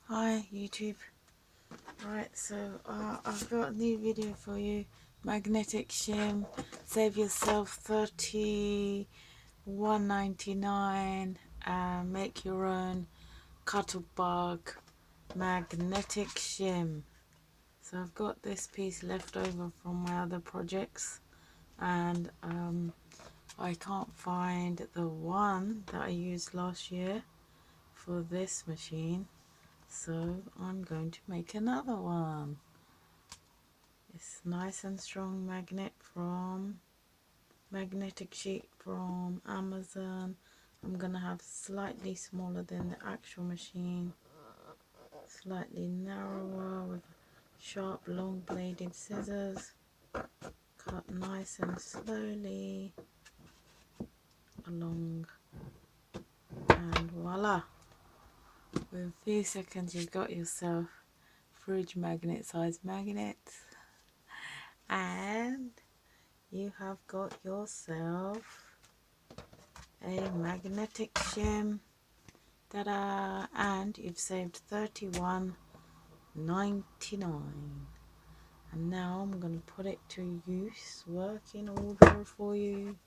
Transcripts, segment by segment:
Hi YouTube. Right, so I've got a new video for you. Magnetic shim. Save yourself $31.99 and make your own Cuttlebug magnetic shim. So I've got this piece left over from my other projects, and I can't find the one that I used last year for this machine. So I'm going to make another one. It's nice and strong magnetic sheet from Amazon. I'm gonna have slightly smaller than the actual machine, slightly narrower with sharp long bladed scissors. Cut nice and slowly along, and voila! Within a few seconds you've got yourself fridge magnet size magnets, and you have got yourself a magnetic shim. Ta-da! And you've saved $31.99. And now I'm going to put it to use, working order for you,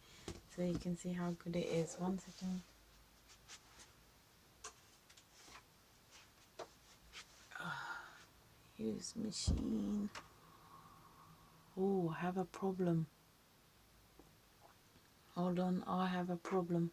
so you can see how good it is. 1 second. Use machine. Oh, I have a problem. Hold on, I have a problem.